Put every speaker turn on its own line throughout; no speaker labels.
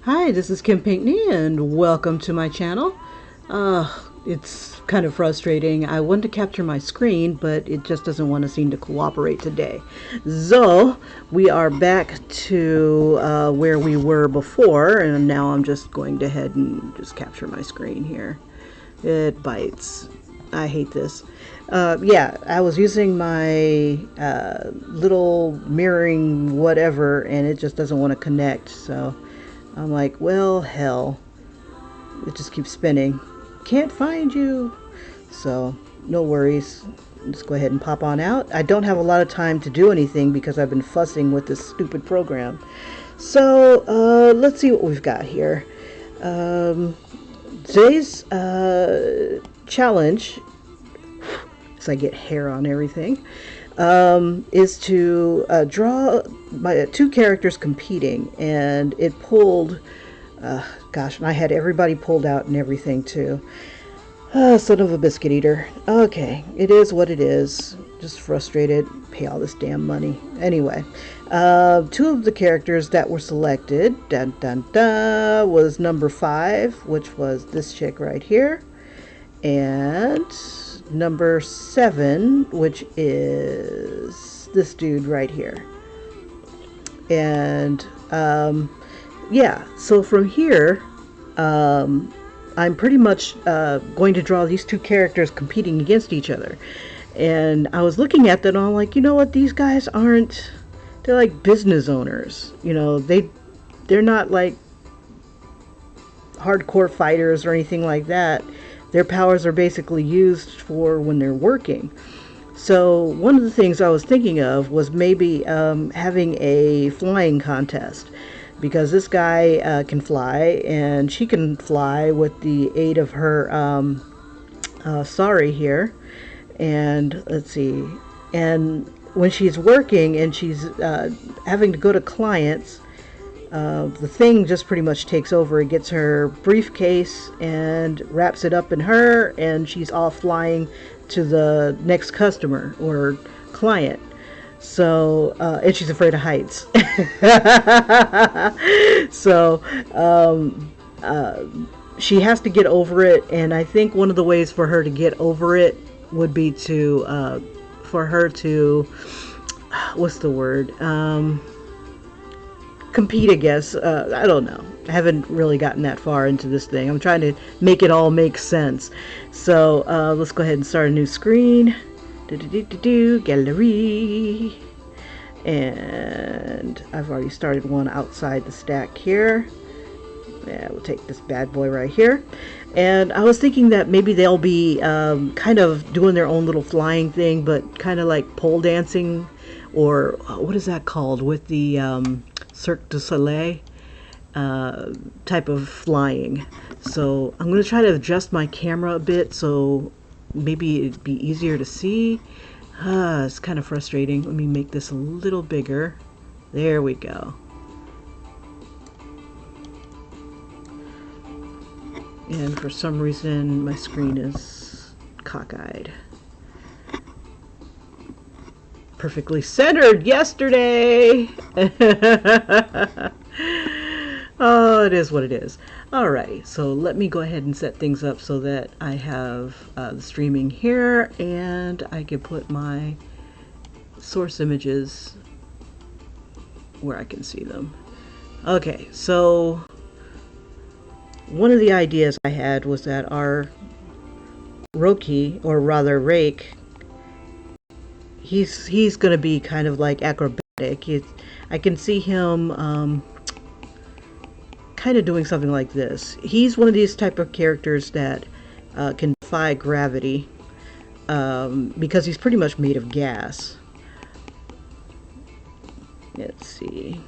Hi, this is Kim Pinkney and welcome to my channel. It's kind of frustrating. I want to capture my screen, but it just doesn't want to seem to cooperate today. So we are back to where we were before, and now I'm just going to head and just capture my screen here. It bites. I hate this. Yeah, I was using my little mirroring whatever, and it just doesn't want to connect, so I'm like, well, hell. It just keeps spinning. Can't find you. So, no worries. Just go ahead and pop on out. I don't have a lot of time to do anything because I've been fussing with this stupid program. So, let's see what we've got here. Today's challenge, as I get hair on everything, is to draw my two characters competing, and it pulled, gosh, and I had everybody pulled out and everything too. Son of a biscuit eater. Okay, it is what it is. Just frustrated. Pay all this damn money. Anyway, two of the characters that were selected, dun dun dun, was number 5, which was this chick right here, and number 7, which is this dude right here. And yeah, so from here I'm pretty much going to draw these two characters competing against each other. And I was looking at them and I'm like, you know what, these guys aren't, they're like business owners, you know, they're not like hardcore fighters or anything like that. Their powers are basically used for when they're working. So one of the things I was thinking of was maybe having a flying contest, because this guy can fly and she can fly with the aid of her sari here. And let's see, and when she's working and she's having to go to clients, the thing just pretty much takes over. It gets her briefcase and wraps it up in her, and she's off flying to the next customer or client. So, and she's afraid of heights. So, she has to get over it, and I think one of the ways for her to get over it would be to, for her to, what's the word? Compete, I guess. I don't know. I haven't really gotten that far into this thing. I'm trying to make it all make sense. So let's go ahead and start a new screen. Gallery. And I've already started one outside the stack here. Yeah, we'll take this bad boy right here. And I was thinking that maybe they'll be kind of doing their own little flying thing, but kind of like pole dancing, or what is that called, with the Cirque du Soleil type of flying. So I'm going to try to adjust my camera a bit so maybe it'd be easier to see. It's kind of frustrating. Let me make this a little bigger. There we go. And for some reason my screen is cockeyed. Perfectly centered yesterday. Oh, it is what it is. Alrighty, so let me go ahead and set things up so that I have the streaming here, and I can put my source images where I can see them. Okay, so one of the ideas I had was that our Roki, or rather Rake, he's going to be kind of like acrobatic. I can see him kind of doing something like this. He's one of these type of characters that can defy gravity because he's pretty much made of gas. Let's see.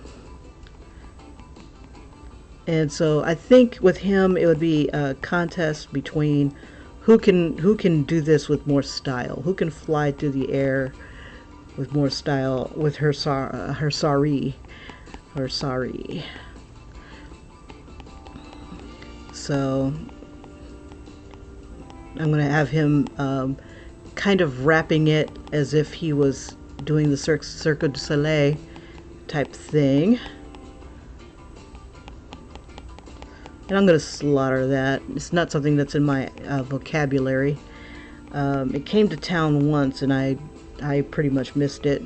And so I think with him it would be a contest between who can do this with more style, who can fly through the air with more style with her sari. So I'm going to have him kind of wrapping it as if he was doing the Cirque du Soleil type thing. And I'm going to slaughter that. It's not something that's in my vocabulary. It came to town once and I pretty much missed it.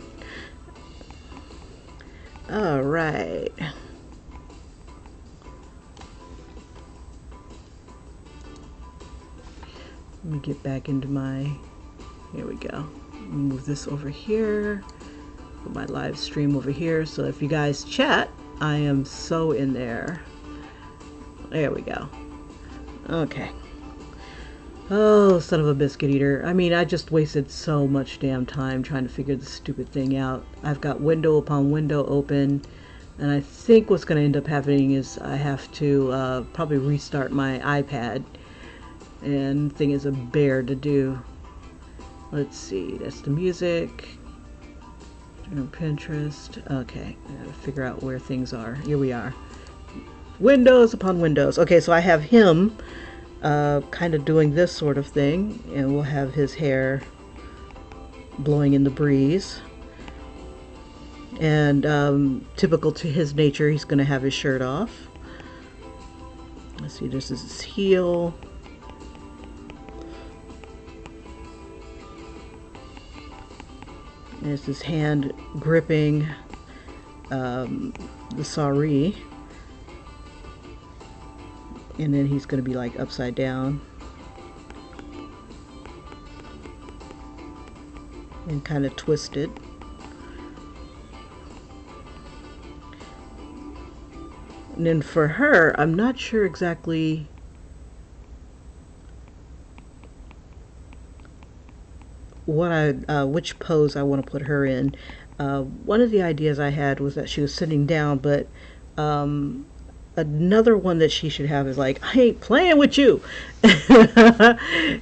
Alright. Let me get back into my, here we go. Move this over here. Put my live stream over here. So if you guys chat, I am so in there. There we go. Okay. Oh, son of a biscuit eater. I mean, I just wasted so much damn time trying to figure this stupid thing out. I've got window upon window open, and I think what's going to end up happening is I have to probably restart my iPad. And the thing is a bear to do. Let's see, that's the music. Pinterest. Okay, I gotta figure out where things are. Here we are. Windows upon windows. Okay, so I have him kind of doing this sort of thing, and we'll have his hair blowing in the breeze. And typical to his nature, he's going to have his shirt off. Let's see, this is his heel. There's his hand gripping the sari. And then he's going to be like upside down. And kind of twisted. And then for her, I'm not sure exactly which pose I want to put her in. One of the ideas I had was that she was sitting down, but another one that she should have is like, I ain't playing with you.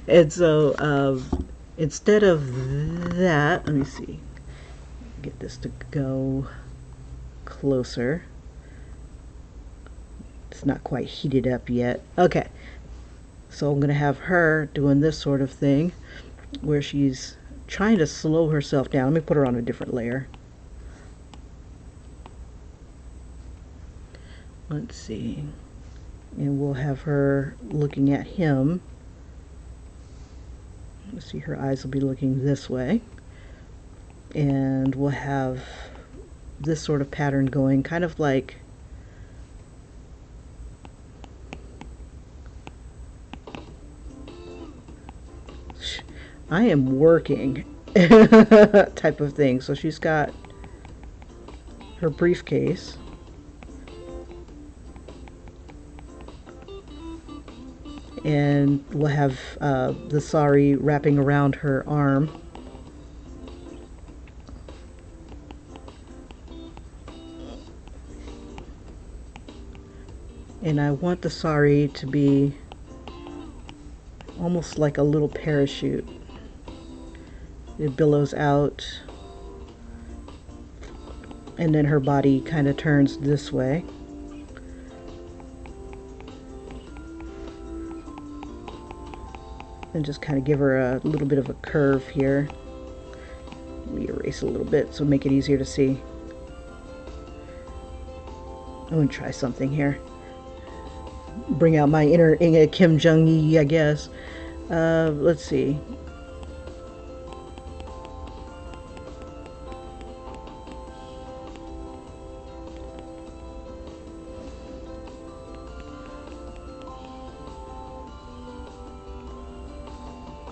And so instead of that, let me see, get this to go closer. It's not quite heated up yet. Okay, so I'm gonna have her doing this sort of thing where she's trying to slow herself down. Let me put her on a different layer. Let's see. And we'll have her looking at him. Let's see, her eyes will be looking this way. And we'll have this sort of pattern going, kind of like I am working type of thing. So she's got her briefcase. And we'll have the sari wrapping around her arm. And I want the sari to be almost like a little parachute. It billows out, and then her body kind of turns this way. And just kind of give her a little bit of a curve here. Let me erase a little bit so make it easier to see. I'm going to try something here. Bring out my inner Kim Jong-il, I guess. Let's see.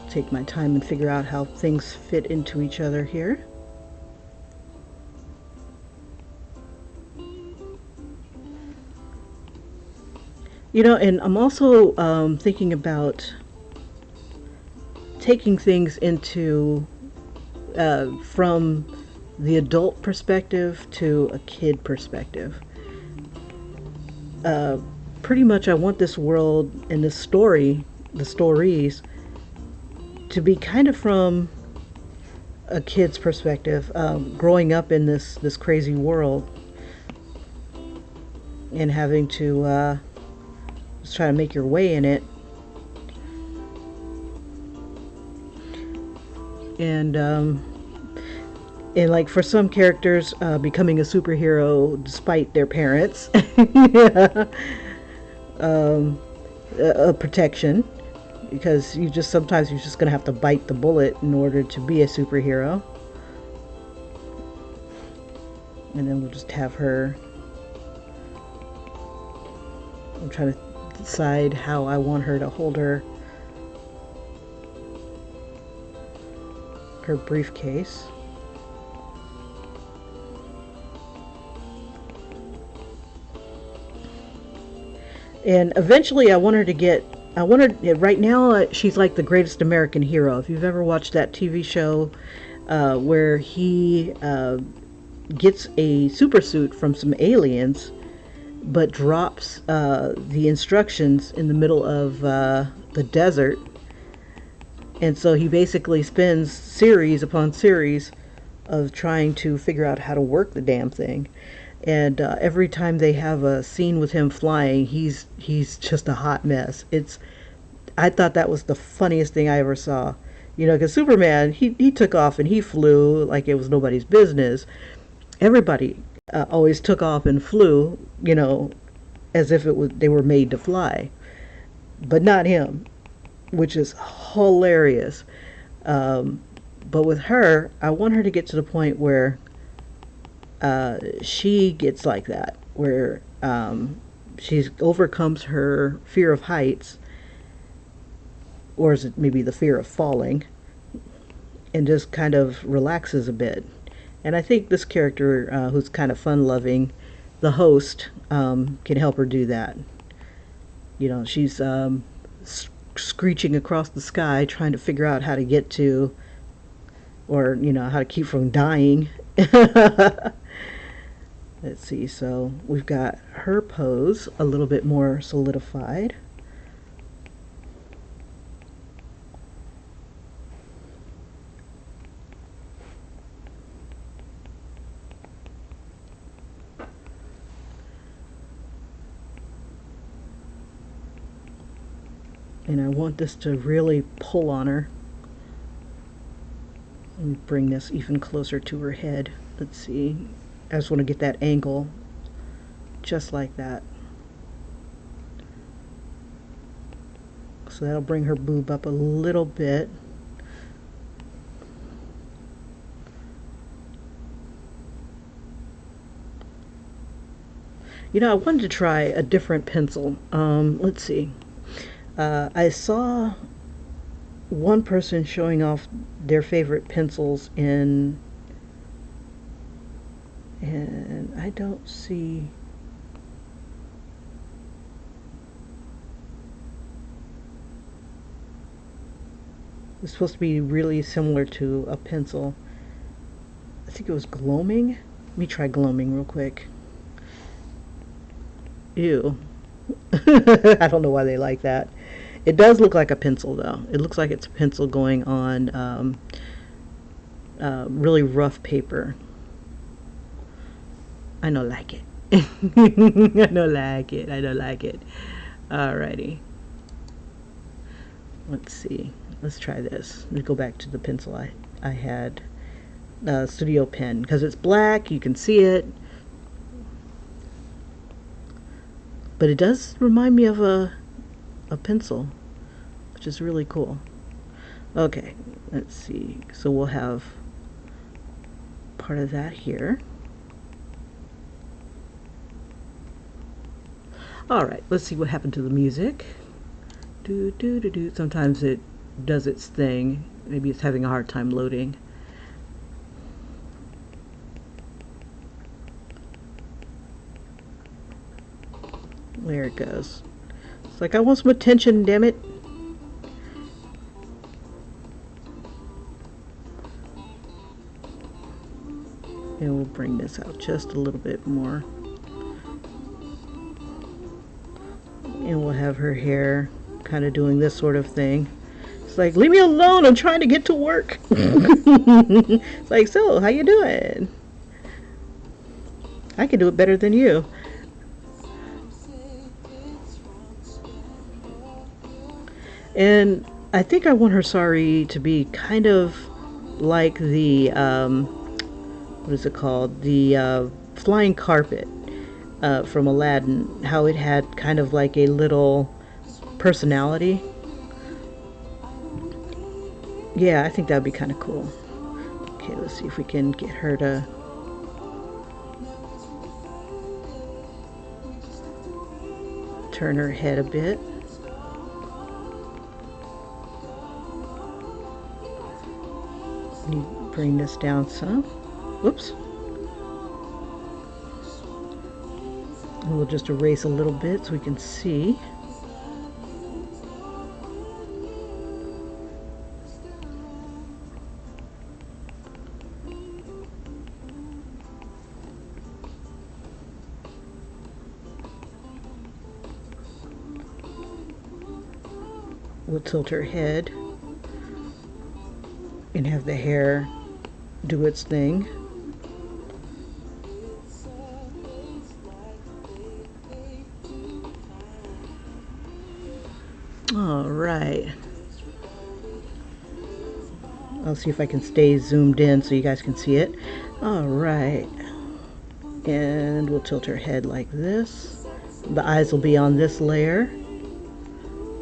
Take my time and figure out how things fit into each other here. You know, and I'm also thinking about taking things into from the adult perspective to a kid perspective. Pretty much I want this world and this story, the stories, to be kind of from a kid's perspective, growing up in this crazy world and having to just try to make your way in it. And like for some characters, becoming a superhero despite their parents. Yeah. a protection, because sometimes you're just gonna have to bite the bullet in order to be a superhero. And then we'll just have her. I'm trying to decide how I want her to hold her briefcase. And eventually I want her to get, right now she's like the greatest American hero. If you've ever watched that TV show where he gets a super suit from some aliens, but drops the instructions in the middle of the desert. And so he basically spends series upon series of trying to figure out how to work the damn thing. And every time they have a scene with him flying, he's just a hot mess. I thought that was the funniest thing I ever saw. You know, because Superman, he took off and he flew like it was nobody's business. Everybody always took off and flew, you know, as if they were made to fly, but not him, which is hilarious. But with her, I want her to get to the point where she gets like that, where she overcomes her fear of heights, or is it maybe the fear of falling, and just kind of relaxes a bit. And I think this character, who's kind of fun-loving, the host, can help her do that. You know, she's screeching across the sky, trying to figure out how to get to, or, you know, how to keep from dying. Let's see, so we've got her pose a little bit more solidified. And I want this to really pull on her. Let me bring this even closer to her head. Let's see. I just want to get that angle just like that. So that'll bring her boob up a little bit. You know, I wanted to try a different pencil. Let's see. I saw one person showing off their favorite pencils and I don't see. It's supposed to be really similar to a pencil. I think it was gloaming. Let me try gloaming real quick. Ew. I don't know why they like that. It does look like a pencil, though. It looks like it's a pencil going on really rough paper. I don't like it. I don't like it. I don't like it. Alrighty. Let's see. Let's try this. Let me go back to the pencil I had. Studio pen. Because it's black, you can see it. But it does remind me of a pencil, which is really cool. Okay, let's see. So we'll have part of that here. Alright, let's see what happened to the music. Do, do, do, do. Sometimes it does its thing. Maybe it's having a hard time loading. There it goes. It's like, I want some attention, damn it. And we'll bring this out just a little bit more. And we'll have her hair kind of doing this sort of thing. It's like, leave me alone, I'm trying to get to work. It's like, so, how you doing? I can do it better than you. And I think I want her sari to be kind of like the, what is it called? The flying carpet. from Aladdin, how it had kind of like a little personality. Yeah, I think that would be kind of cool. Okay, let's see if we can get her to... turn her head a bit. Bring this down some. Whoops. And we'll just erase a little bit so we can see. We'll tilt her head and have the hair do its thing. All right. I'll see if I can stay zoomed in so you guys can see it. All right. And we'll tilt her head like this. The eyes will be on this layer.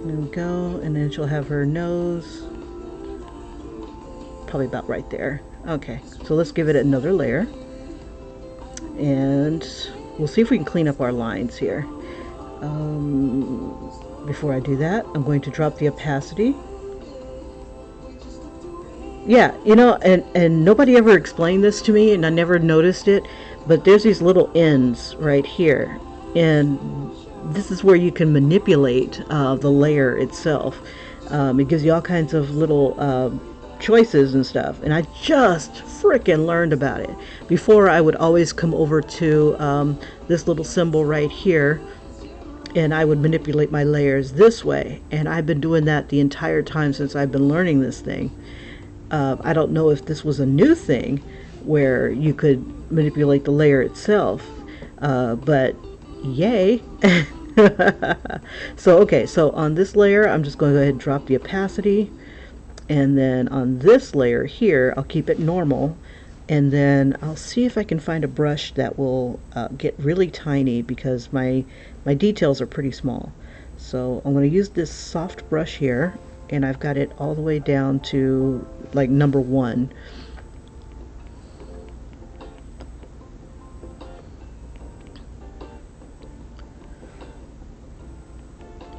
There we go. And then she'll have her nose probably about right there. Okay, so let's give it another layer. And we'll see if we can clean up our lines here. Before I do that, I'm going to drop the opacity. Yeah, you know, and nobody ever explained this to me, and I never noticed it, but there's these little ends right here, and this is where you can manipulate the layer itself. It gives you all kinds of little choices and stuff, and I just frickin' learned about it. Before, I would always come over to this little symbol right here, and I would manipulate my layers this way, and I've been doing that the entire time since I've been learning this thing. I don't know if this was a new thing where you could manipulate the layer itself, but yay. So okay, so on this layer I'm just going to go ahead and drop the opacity, and then on this layer here I'll keep it normal, and then I'll see if I can find a brush that will get really tiny, because my details are pretty small. So I'm going to use this soft brush here, and I've got it all the way down to like number 1.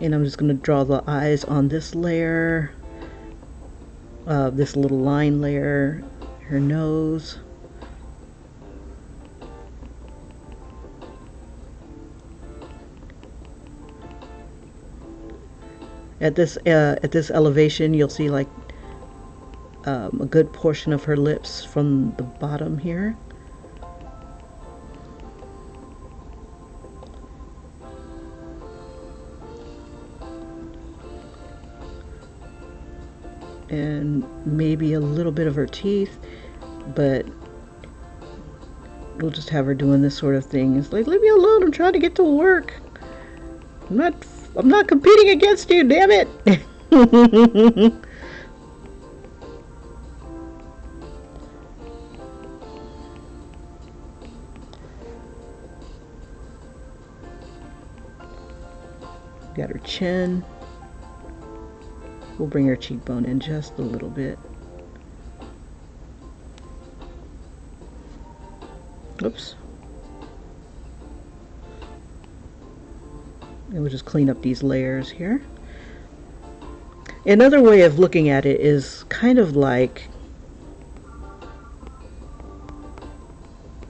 And I'm just going to draw the eyes on this layer, this little line layer, her nose. At this elevation, you'll see like a good portion of her lips from the bottom here. And maybe a little bit of her teeth, but we'll just have her doing this sort of thing. It's like, leave me alone, I'm trying to get to work. I'm not competing against you, damn it. Got her chin. We'll bring her cheekbone in just a little bit. Oops. And we'll just clean up these layers here. Another way of looking at it is kind of like,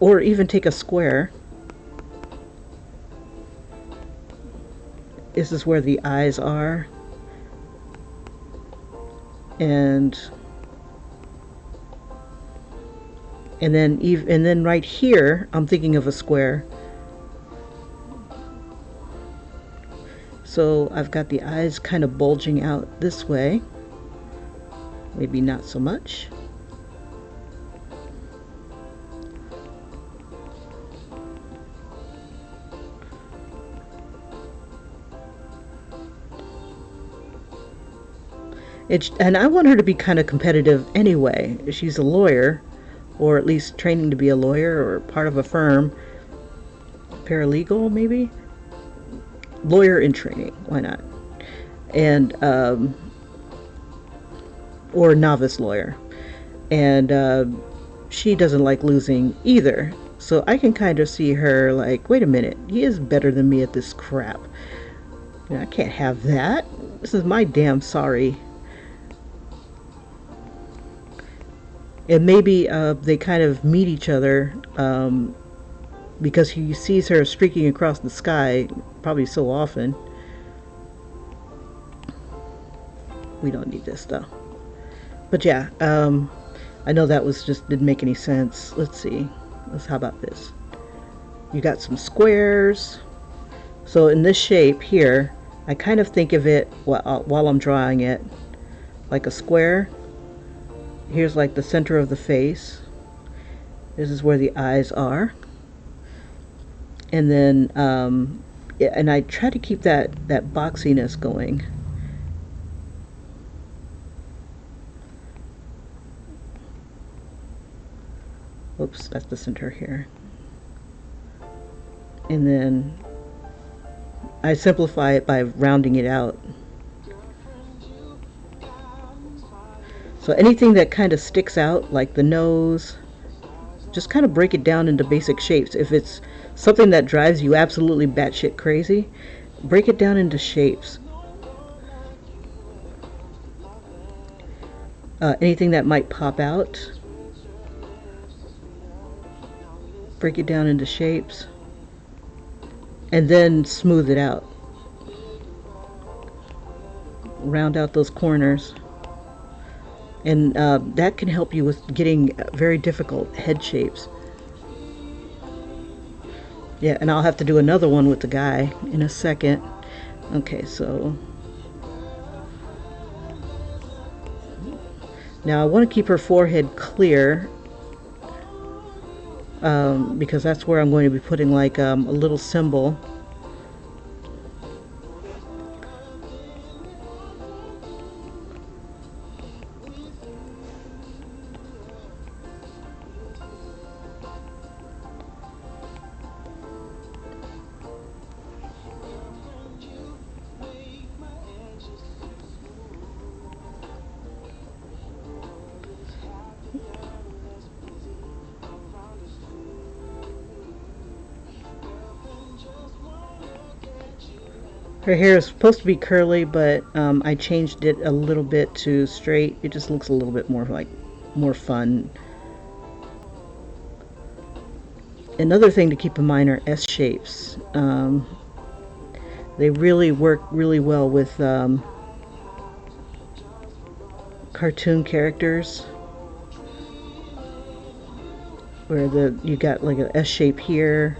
or even take a square. This is where the eyes are. And then right here, I'm thinking of a square. So I've got the eyes kind of bulging out this way. Maybe not so much. And I want her to be kind of competitive anyway. She's a lawyer, or at least training to be a lawyer or part of a firm. paralegal, maybe? Lawyer in training, why not? And, or novice lawyer. And she doesn't like losing either. So I can kind of see her like, wait a minute, he is better than me at this crap. You know, I can't have that. This is my damn sorry. And maybe they kind of meet each other because he sees her streaking across the sky probably so often. We don't need this though. But yeah, I know that was just didn't make any sense. Let's see. How about this? You got some squares. So in this shape here, I kind of think of it while I'm drawing it like a square. Here's like the center of the face. This is where the eyes are. And then, yeah, and I try to keep that boxiness going. Oops, that's the center here. And then I simplify it by rounding it out. So anything that kind of sticks out, like the nose, just kind of break it down into basic shapes. If it's something that drives you absolutely batshit crazy, break it down into shapes. Anything that might pop out, break it down into shapes, and then smooth it out. Round out those corners. And that can help you with getting very difficult head shapes. Yeah, and I'll have to do another one with the guy in a second. Okay, so now I want to keep her forehead clear because that's where I'm going to be putting like a little symbol. Her hair is supposed to be curly, but I changed it a little bit to straight. It just looks a little bit more fun. Another thing to keep in mind are S shapes. They really work really well with cartoon characters, where you got like an S shape here.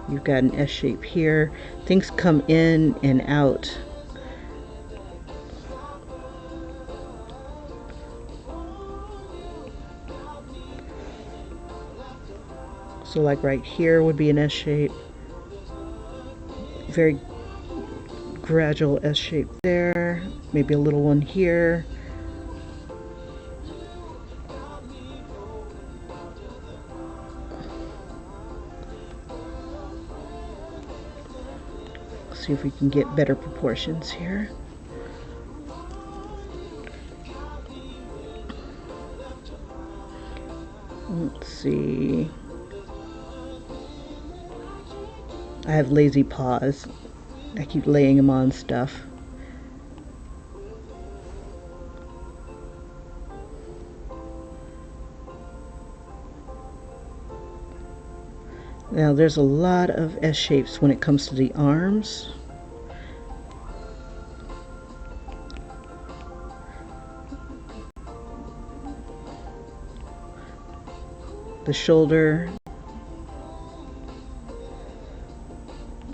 You've got an S shape here. Things come in and out. So like right here would be an S shape. Very gradual S shape there. Maybe a little one here. See if we can get better proportions here. Let's see. I have lazy paws. I keep laying them on stuff. Now there's a lot of S shapes when it comes to the arms. The shoulder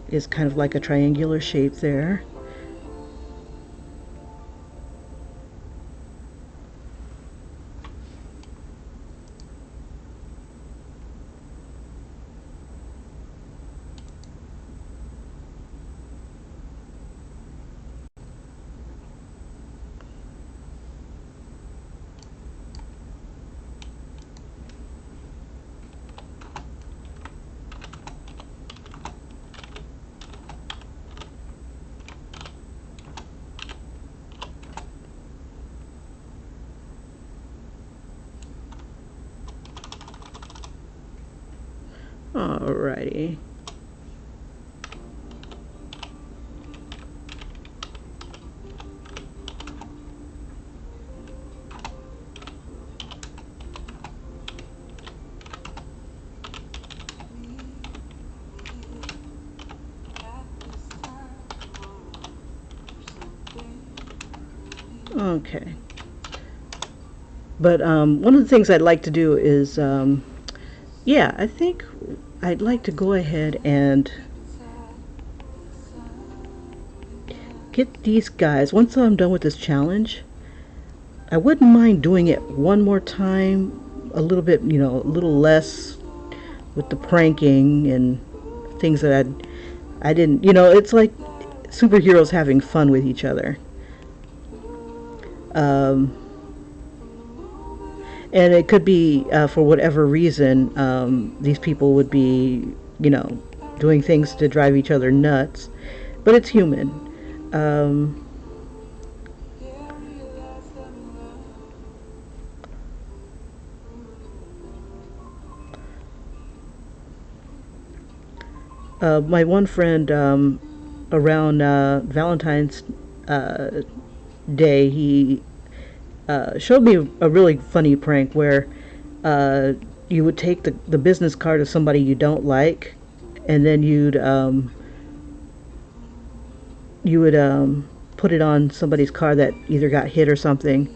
is kind of like a triangular shape there. Alrighty. Okay. But one of the things I'd like to do is, yeah, I think I'd like to go ahead and get these guys, once I'm done with this challenge, I wouldn't mind doing it one more time, a little bit, you know, a little less with the pranking and things that I didn't, you know, it's like superheroes having fun with each other. Um, and it could be for whatever reason, these people would be, you know, doing things to drive each other nuts, but it's human. Um, my one friend, around Valentine's uh, Day, he showed me a really funny prank where uh, you would take the business card of somebody you don't like, and then you would put it on somebody's car that either got hit or something.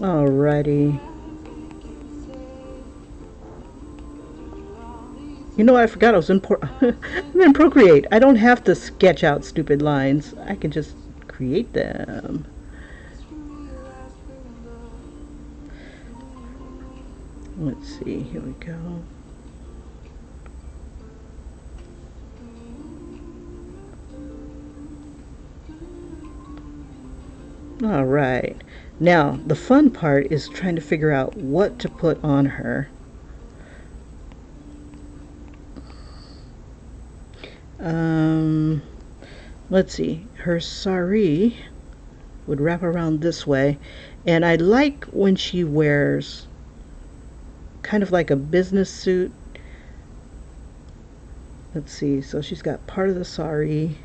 Alrighty. You know what? I forgot I was in I'm in Procreate. I don't have to sketch out stupid lines. I can just create them. Let's see. Here we go. All right. Now, the fun part is trying to figure out what to put on her. Um, let's see. Her sari would wrap around this way. And I like when she wears kind of like a business suit. Let's see. So she's got part of the sari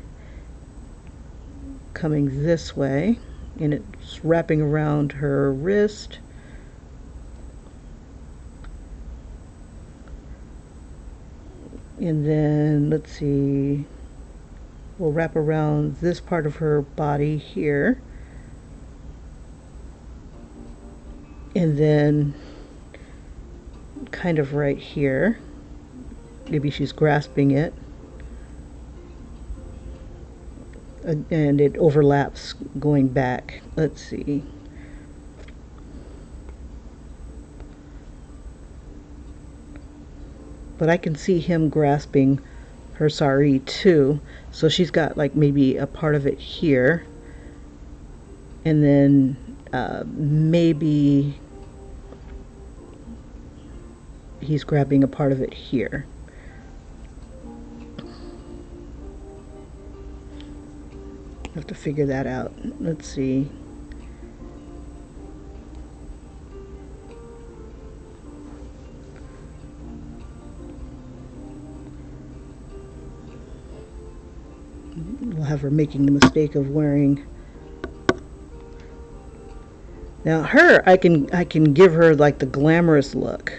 coming this way, and it's wrapping around her wrist. And then let's see, we'll wrap around this part of her body here, and then kind of right here, maybe she's grasping it, and it overlaps going back. Let's see. But I can see him grasping her sari too. So she's got like maybe a part of it here, and then maybe he's grabbing a part of it here. Have to figure that out. Let's see. We'll have her making the mistake of wearing. Now her, I can give her like the glamorous look.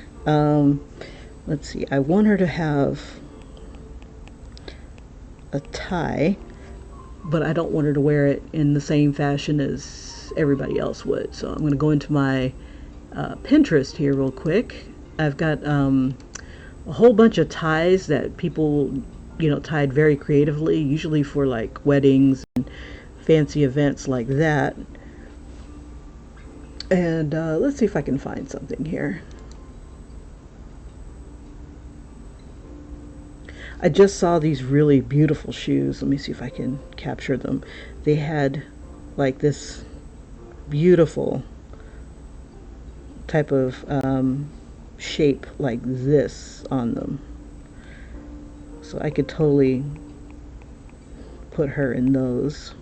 Let's see, I want her to have a tie, but I don't want her to wear it in the same fashion as everybody else would. So I'm going to go into my Pinterest here real quick. I've got a whole bunch of ties that people, tied very creatively, usually for like weddings and fancy events like that. And let's see if I can find something here. I just saw these really beautiful shoes. Let me see if I can capture them. They had like this beautiful type of shape like this on them. So I could totally put her in those.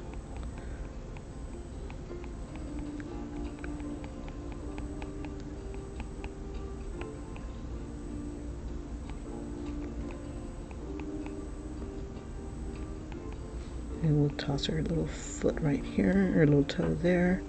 And we'll toss her little foot right here, her little toe there.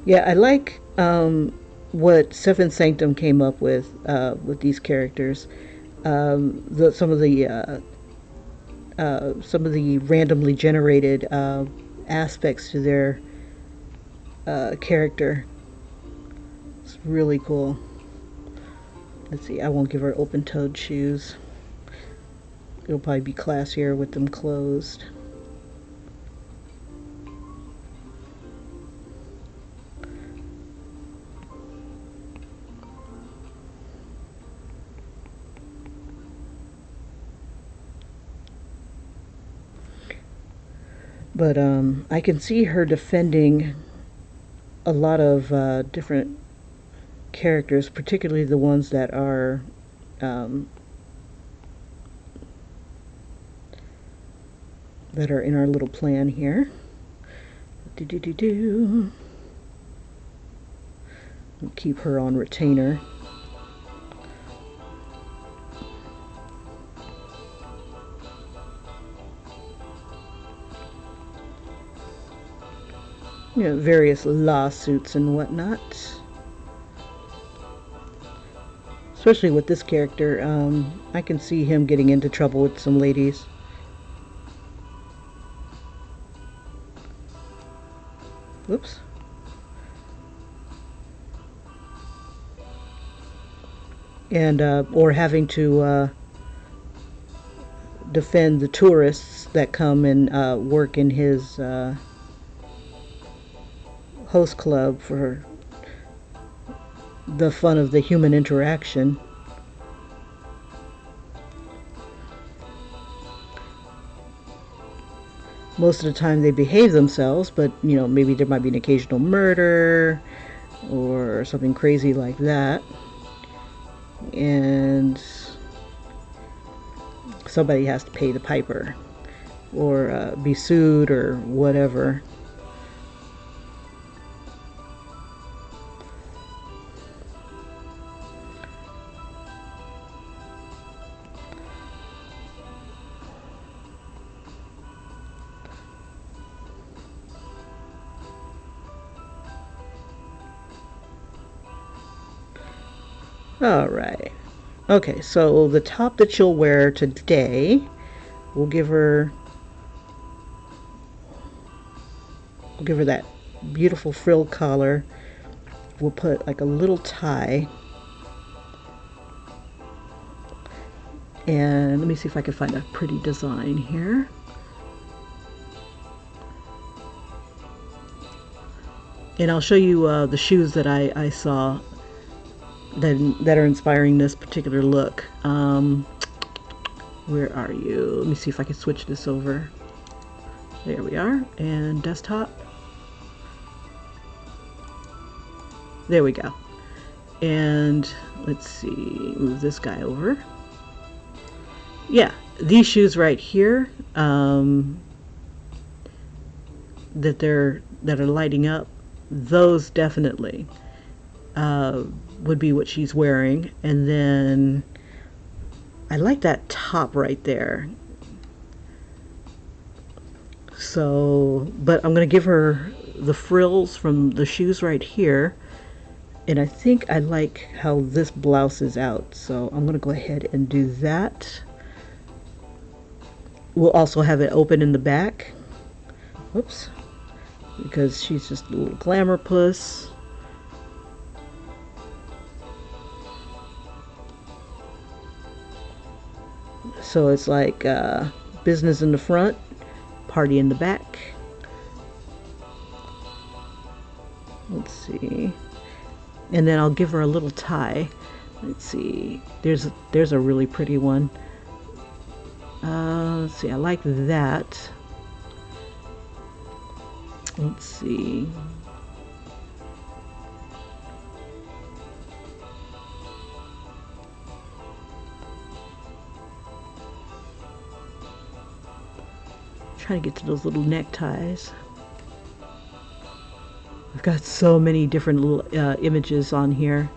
Yeah, I like what Seventh Sanctum came up with these characters. Some of the randomly generated aspects to their character. It's really cool. Let's see, I won't give her open-toed shoes. It'll probably be classier with them closed. But I can see her defending a lot of different characters, particularly the ones that are um, in our little plan here. Do do do do. Keep her on retainer. Various lawsuits and whatnot. Especially with this character, I can see him getting into trouble with some ladies. Whoops. And or having to defend the tourists that come and work in his host club for the fun of the human interaction. Most of the time they behave themselves, but maybe there might be an occasional murder or something crazy like that, and somebody has to pay the piper or be sued or whatever. All right. Okay, so the top that she'll wear today, we'll give her that beautiful frill collar. We'll put like a little tie. And let me see if I can find a pretty design here. And I'll show you the shoes that I saw that are inspiring this particular look. Where are you? Let me see if I can switch this over. There we are. And desktop. There we go. And let's see, move this guy over. Yeah, these shoes right here, that are lighting up, those definitely would be what she's wearing. And then I like that top right there. So, but I'm going to give her the frills from the shoes right here. And I think I like how this blouse is out. So I'm going to go ahead and do that. We'll also have it open in the back. Whoops. Because she's just a little glamour puss. So it's like business in the front, party in the back. Let's see. And then I'll give her a little tie. Let's see. There's a really pretty one. Let's see. I like that. Let's see. Trying to get to those little neckties. I've got so many different little images on here.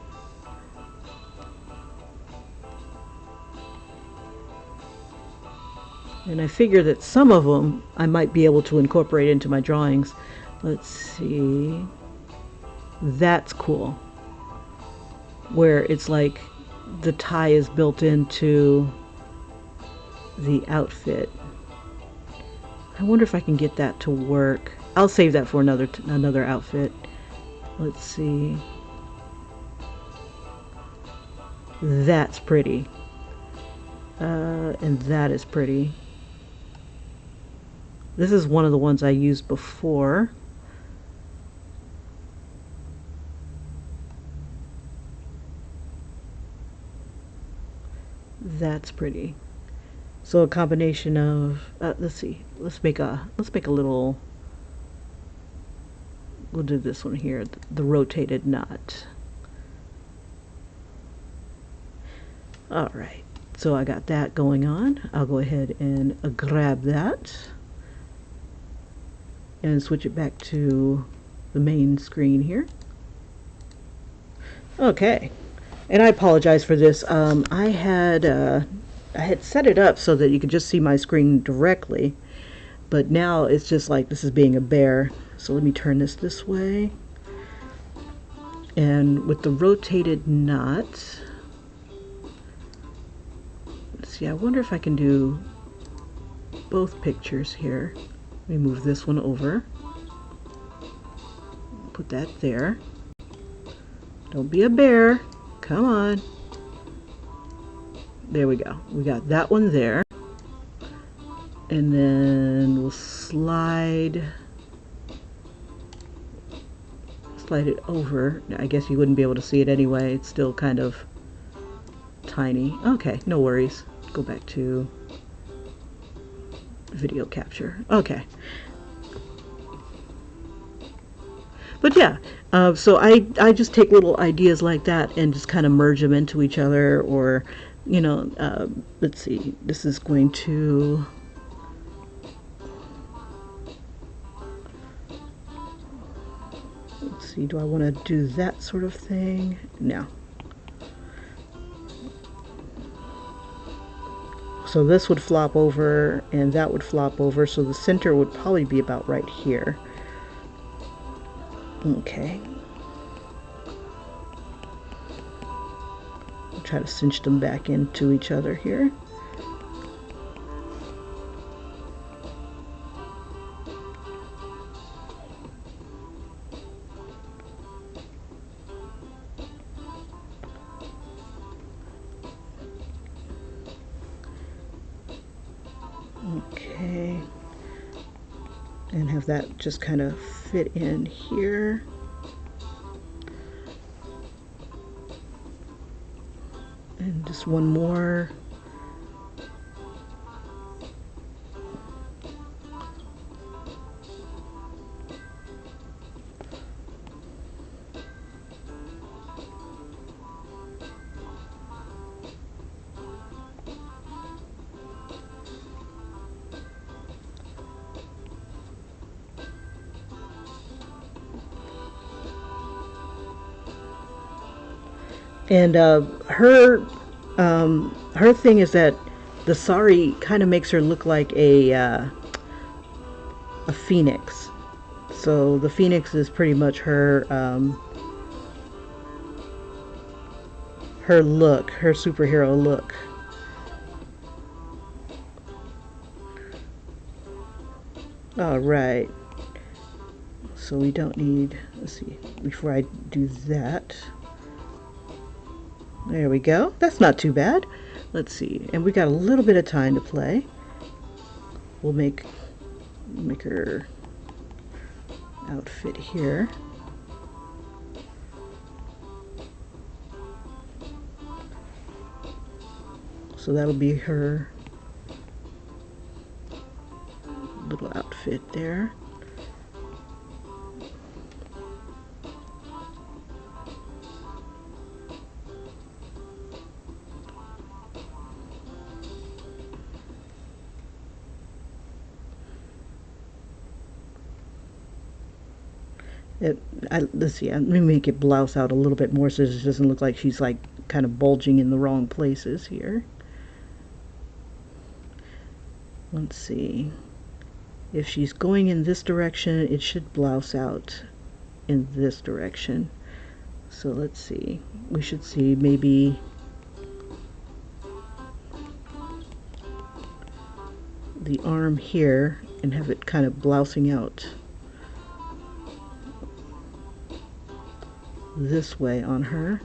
And I figure that some of them I might be able to incorporate into my drawings. Let's see. That's cool. Where it's like the tie is built into the outfit. I wonder if I can get that to work. I'll save that for another outfit. Let's see. That's pretty. And that is pretty. This is one of the ones I used before. That's pretty. So a combination of let's see. Let's make a little. We'll do this one here, the rotated knot. All right. So I got that going on. I'll go ahead and grab that and switch it back to the main screen here. Okay. And I apologize for this. I had set it up so that you could just see my screen directly, but now it's just like this is being a bear. So let me turn this way. And with the rotated knot, let's see, I wonder if I can do both pictures here. Let me move this one over. Put that there. Don't be a bear. Come on. There we go. We got that one there. And then we'll slide it over. I guess you wouldn't be able to see it anyway. It's still kind of tiny. Okay, no worries. Go back to video capture. Okay. But yeah, so I just take little ideas like that and just kind of merge them into each other, or, you know, let's see, this is going to, let's see, do I want to do that sort of thing? No. So this would flop over and that would flop over, so the center would probably be about right here. Okay. I'll try to cinch them back into each other here. Okay. And have that just kind of fit in here. And just one more. And her thing is that the sari kind of makes her look like a phoenix. So the phoenix is pretty much her look, her superhero look. All right. So we don't need, let's see, before I do that. There we go. That's not too bad. Let's see. And we got a little bit of time to play. We'll make her outfit here. So that'll be her little outfit there. Let's see, let me make it blouse out a little bit more so it doesn't look like she's like kind of bulging in the wrong places here. Let's see. If she's going in this direction, it should blouse out in this direction. So let's see. We should see maybe the arm here and have it kind of blousing out this way on her.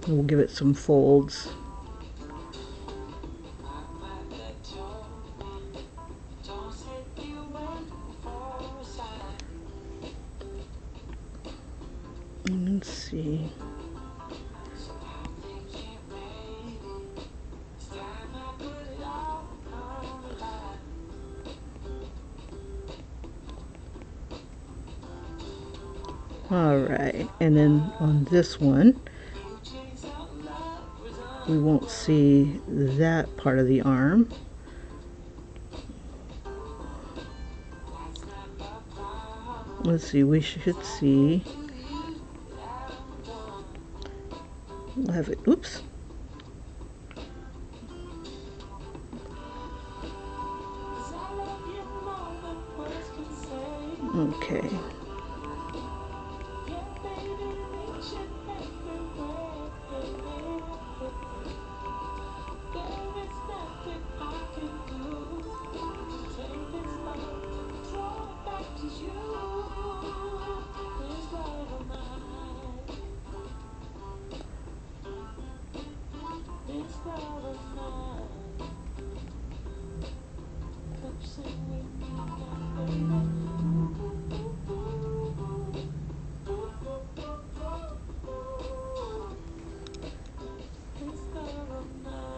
And we'll give it some folds. Let's see. All right, and then on this one, we won't see that part of the arm. Let's see, we should see, we'll have it, oops. Okay.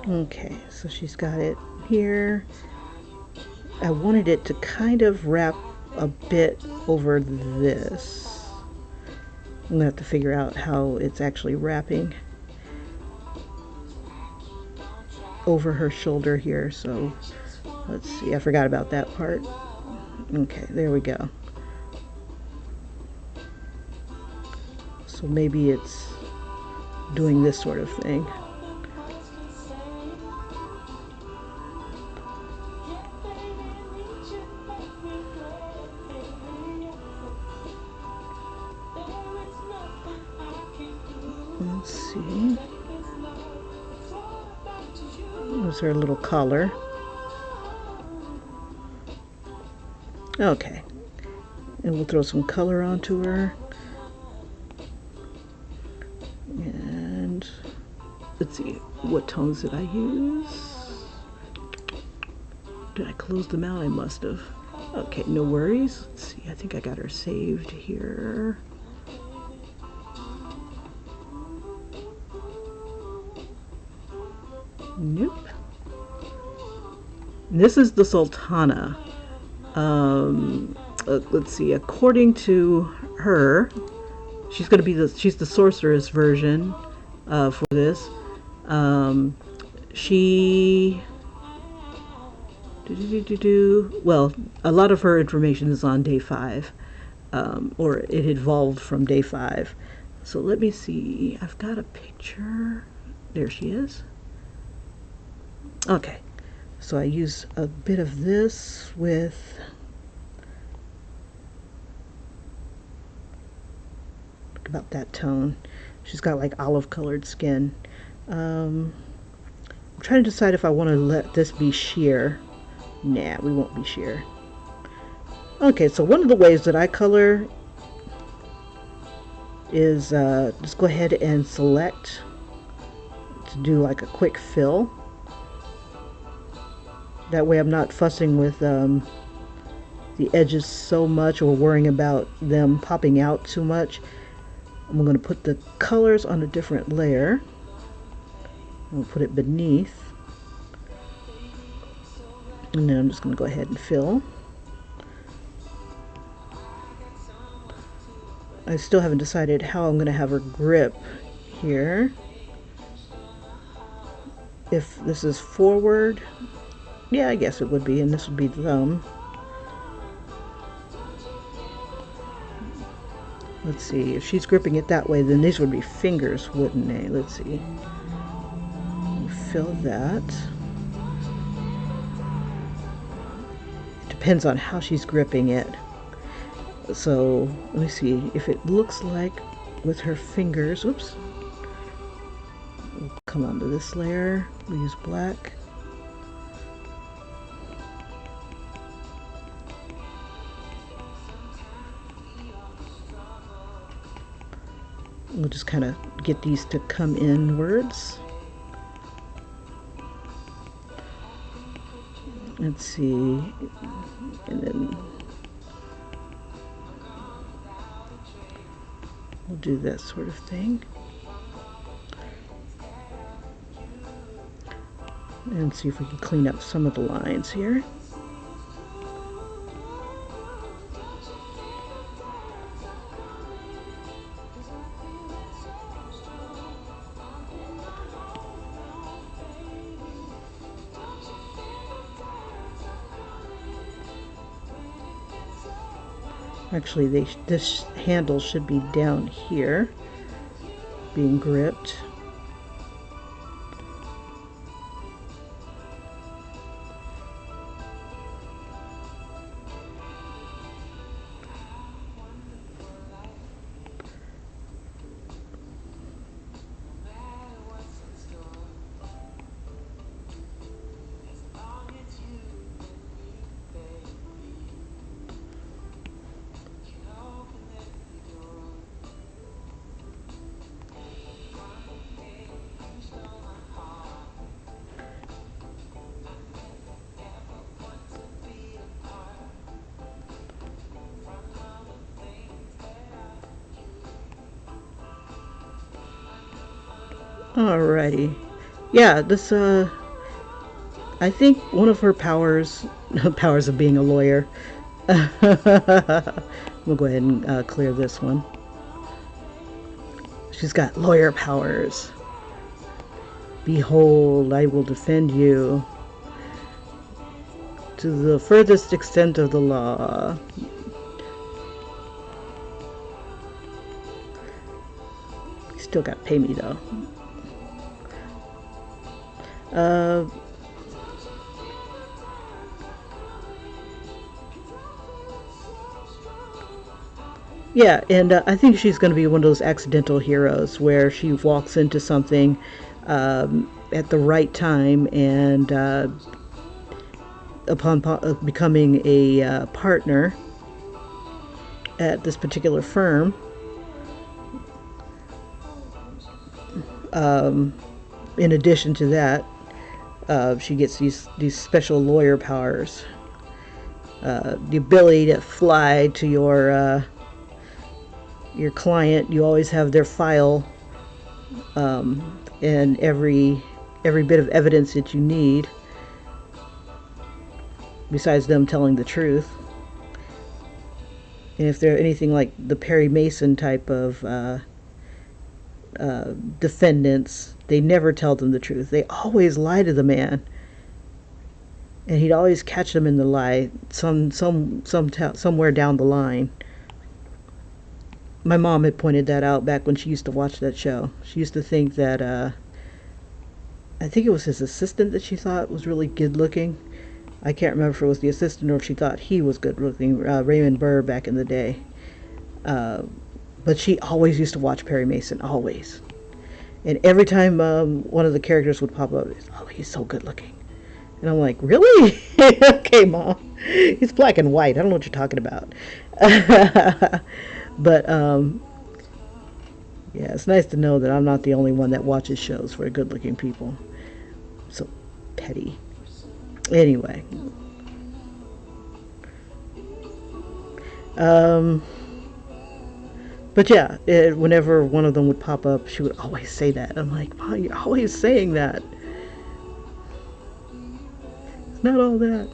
Okay, so she's got it here. I wanted it to kind of wrap a bit over this. I'm gonna have to figure out how it's actually wrapping over her shoulder here. So let's see, I forgot about that part. Okay, there we go. So maybe it's doing this sort of thing. Let's see. There's her little collar. Okay. And we'll throw some color onto her. And let's see, what tones did I use? Did I close them out? I must have. Okay, no worries. Let's see, I think I got her saved here. Nope. This is the Sultana. Let's see. According to her, she's going to be she's the sorceress version for this. She. Well, a lot of her information is on day 5. or it evolved from day 5. So let me see. I've got a picture. There she is. Okay. So I use a bit of this with about that tone. She's got like olive colored skin. I'm trying to decide if I want to let this be sheer. Nah, we won't be sheer. Okay, so one of the ways that I color is just go ahead and select to do like a quick fill. That way I'm not fussing with the edges so much or worrying about them popping out too much. I'm going to put the colors on a different layer. I'll put it beneath. And then I'm just going to go ahead and fill. I still haven't decided how I'm going to have her grip here. If this is forward, yeah, I guess it would be, and this would be the thumb. Let's see, if she's gripping it that way, then these would be fingers, wouldn't they? Let's see. Fill that. It depends on how she's gripping it. So, let me see if it looks like with her fingers. Oops. We'll come onto this layer. We'll use black. We'll just kind of get these to come inwards. Let's see, and then we'll do that sort of thing. And see if we can clean up some of the lines here. Actually, this handle should be down here, being gripped. Alrighty. Yeah, this, I think one of her powers, powers of being a lawyer. We'll go ahead and clear this one. She's got lawyer powers. Behold, I will defend you to the furthest extent of the law. You still got to pay me, though. Yeah, and I think she's going to be one of those accidental heroes where she walks into something at the right time, and upon becoming a partner at this particular firm, in addition to that, she gets these special lawyer powers, the ability to fly to your client. You always have their file and every bit of evidence that you need, besides them telling the truth. And if they're anything like the Perry Mason type of defendants, they never tell them the truth. They always lie to the man, and he'd always catch them in the lie somewhere down the line. My mom had pointed that out back when she used to watch that show. She used to think that I think it was his assistant that she thought was really good looking. I can't remember if it was the assistant or if she thought he was good looking, Raymond Burr back in the day. Uh, but she always used to watch Perry Mason, always. And every time one of the characters would pop up, oh, he's so good looking. And I'm like, really? Okay, Mom. He's black and white. I don't know what you're talking about. But yeah, it's nice to know that I'm not the only one that watches shows for good looking people. So petty. Anyway. But yeah, whenever one of them would pop up, she would always say that. I'm like, Mom, you're always saying that. It's not all that.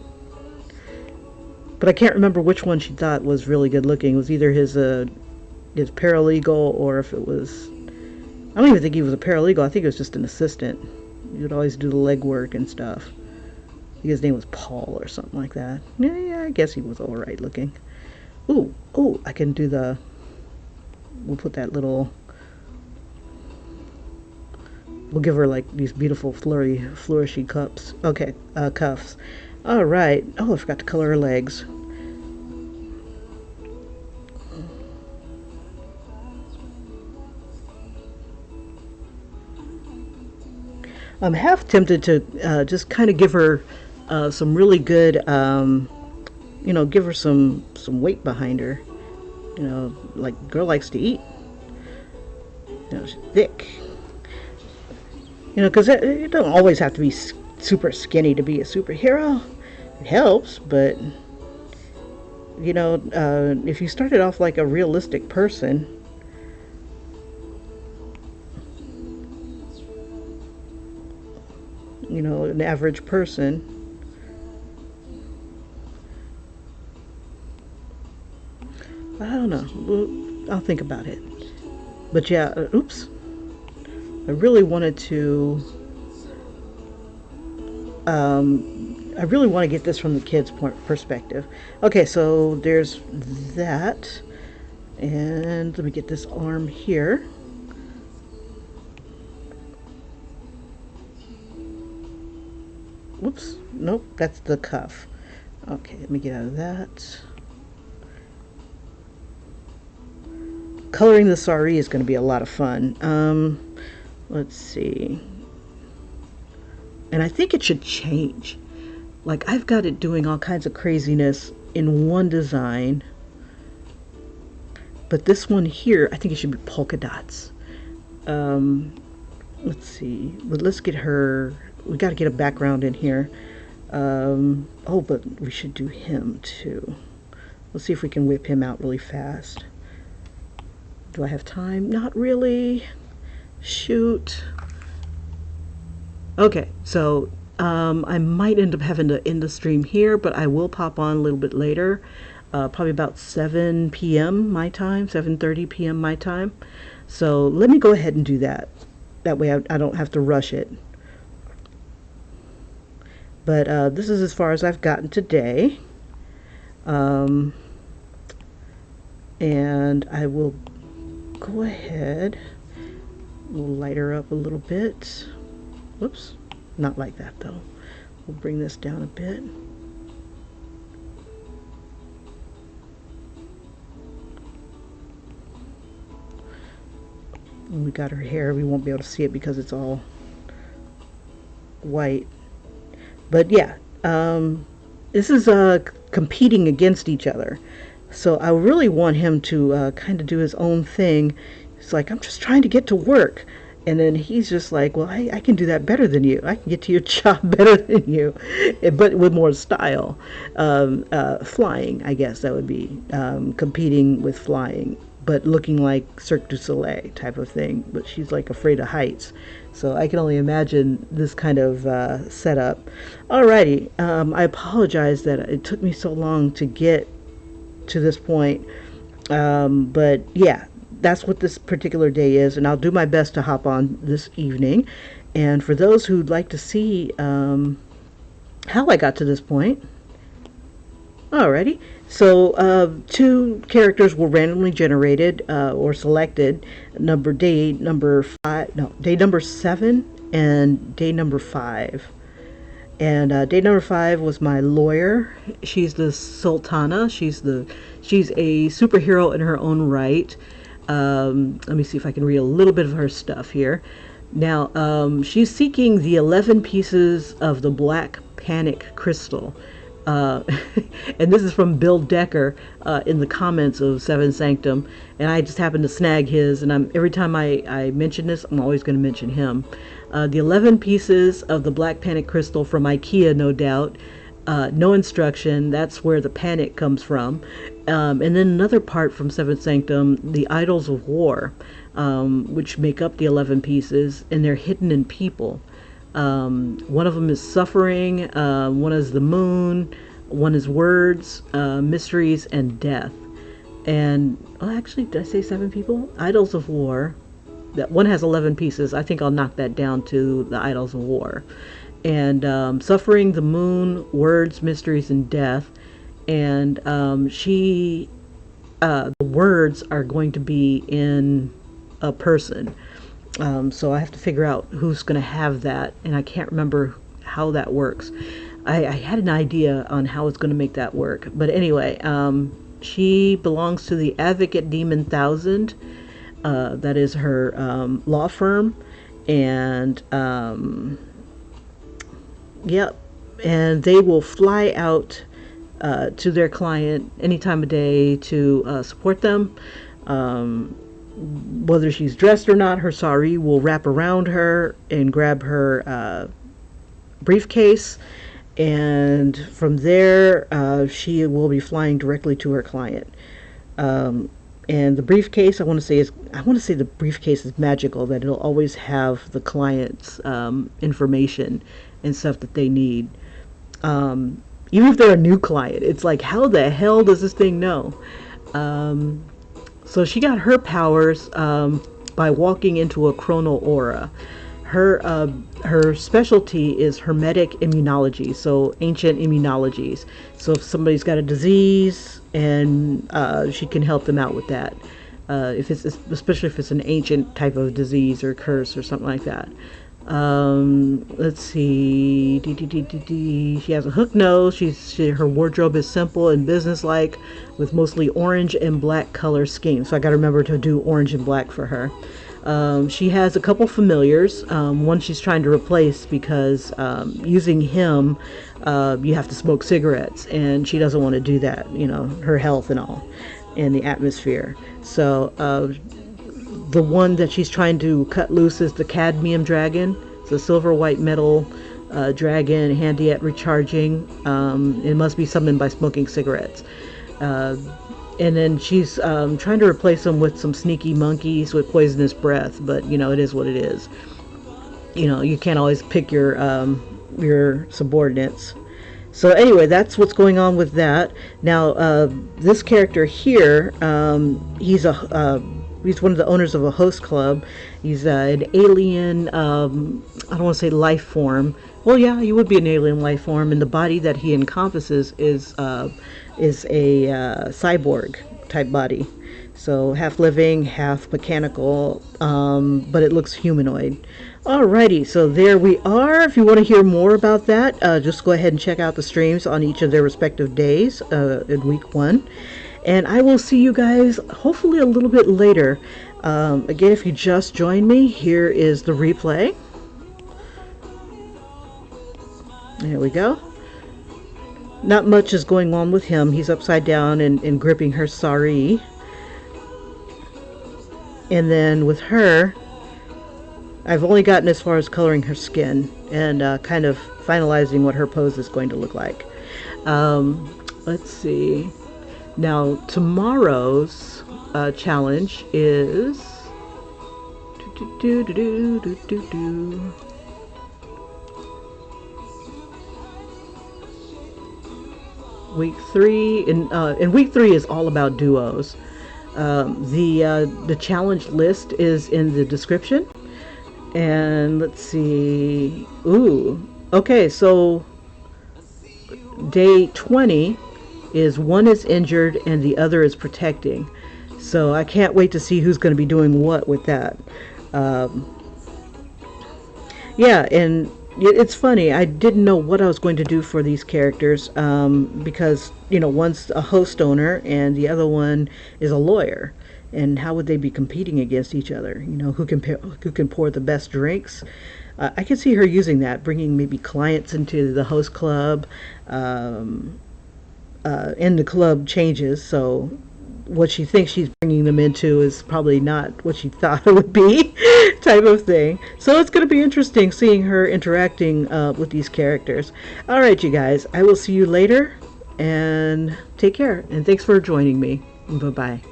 But I can't remember which one she thought was really good looking. It was either his paralegal, or if it was, I don't even think he was a paralegal. I think it was just an assistant. He would always do the legwork and stuff. I think his name was Paul or something like that. Yeah, I guess he was alright looking. Ooh, I can do we'll put that little, we'll give her like these beautiful flourishy cups. Okay, cuffs. Alright. Oh, I forgot to color her legs. I'm half tempted to just kind of give her some really good, give her some weight behind her. Like girl likes to eat. She's thick. Because you don't always have to be super skinny to be a superhero. It helps, but if you started off like a realistic person, an average person, I don't know. I'll think about it. But yeah, oops. I really wanted to I really want to get this from the kids' perspective. Okay, so there's that. And let me get this arm here. Whoops. Nope, that's the cuff. Okay, let me get out of that. Coloring the sari is going to be a lot of fun. Let's see. And I think it should change. Like, I've got it doing all kinds of craziness in one design. But this one here, I think it should be polka dots. Let's see. But let's get her... We got to get a background in here. Oh, but we should do him, too. Let's see if we can whip him out really fast. Do I have time? Not really. Shoot. Okay, so I might end up having to end the stream here, but I will pop on a little bit later, probably about 7 p.m. my time, 7:30 p.m. my time. So let me go ahead and do that. That way I don't have to rush it. But this is as far as I've gotten today. And I will go ahead. We'll light her up a little bit. Whoops, not like that though. We'll bring this down a bit. And we got her hair. We won't be able to see it because it's all white. But yeah, this is competing against each other. So I really want him to kind of do his own thing. It's like, I'm just trying to get to work. And then he's just like, well, I can do that better than you. I can get to your job better than you, but with more style. Flying, I guess that would be competing with flying, but looking like Cirque du Soleil type of thing. But she's like afraid of heights. So I can only imagine this kind of setup. Alrighty, I apologize that it took me so long to get to this point. But yeah. That's what this particular day is, and I'll do my best to hop on this evening. And for those who'd like to see how I got to this point, Alrighty. So two characters were randomly generated or selected. Day number five, no, day number 7 and day number 5. And day number 5 was my lawyer. She's the Sultana. She's a superhero in her own right. Let me see if I can read a little bit of her stuff here. Now, she's seeking the 11 pieces of the black panic crystal. Uh, and this is from Bill Decker in the comments of Seventh Sanctum, and I just happened to snag his. And every time I mention this, I'm always going to mention him. The 11 pieces of the Black Panic Crystal from IKEA, no doubt. No instruction. That's where the panic comes from. And then another part from Seventh Sanctum, the Idols of War, which make up the 11 pieces, and they're hidden in people. One of them is suffering, one is the moon, one is words, mysteries, and death. And, oh, actually, did I say 7 people? Idols of War. That one has 11 pieces. I think I'll knock that down to the Idols of War. And suffering, the moon, words, mysteries, and death. And the words are going to be in a person. So I have to figure out who's going to have that, and I can't remember how that works. I had an idea on how it's going to make that work, but anyway, she belongs to the Advocate Demon 1000. That is her law firm, and yep, and they will fly out to their client any time of day to support them. Whether she's dressed or not, her sari will wrap around her and grab her briefcase, and from there she will be flying directly to her client. And the briefcase, I want to say the briefcase is magical, that it'll always have the client's information and stuff that they need. Even if they're a new client, it's like, how the hell does this thing know? So she got her powers by walking into a chronal aura. Her specialty is hermetic immunology, so ancient immunologies. So if somebody's got a disease, and she can help them out with that. Especially if it's an ancient type of disease or curse or something like that. Let's see. She has a hook nose. Her wardrobe is simple and businesslike, with mostly orange and black color scheme. So I got to remember to do orange and black for her. She has a couple familiars. One she's trying to replace because using him, you have to smoke cigarettes, and she doesn't want to do that. Her health and all, and the atmosphere. So the one that she's trying to cut loose is the cadmium dragon. It's a silver white metal dragon, handy at recharging. It must be summoned by smoking cigarettes. And then she's trying to replace them with some sneaky monkeys with poisonous breath, but it is what it is. You can't always pick your subordinates. So anyway, that's what's going on with that. Now, this character here, he's one of the owners of a host club. He's an alien, I don't want to say life form. Well, yeah, he would be an alien life form, and the body that he encompasses is a cyborg type body. So half living, half mechanical, but it looks humanoid. Alrighty, so there we are. If you want to hear more about that, just go ahead and check out the streams on each of their respective days in week 1. And I will see you guys hopefully a little bit later. Again, if you just joined me, here is the replay. There we go. Not much is going on with him. He's upside down and gripping her sari. And then with her, I've only gotten as far as coloring her skin and kind of finalizing what her pose is going to look like. Let's see. Now, tomorrow's challenge is week 3. And week 3 is all about duos. The challenge list is in the description. And let's see. Ooh. Okay, so day 20 is one is injured and the other is protecting. So I can't wait to see who's going to be doing what with that. Um, yeah, and it's funny. I didn't know what I was going to do for these characters because one's a host owner and the other one is a lawyer. And how would they be competing against each other? Who can pour the best drinks? I can see her using that, bringing maybe clients into the host club. And the club changes, so what she thinks she's bringing them into is probably not what she thought it would be, type of thing. So it's going to be interesting seeing her interacting with these characters. All right, you guys, I will see you later, and take care. And thanks for joining me. Bye bye.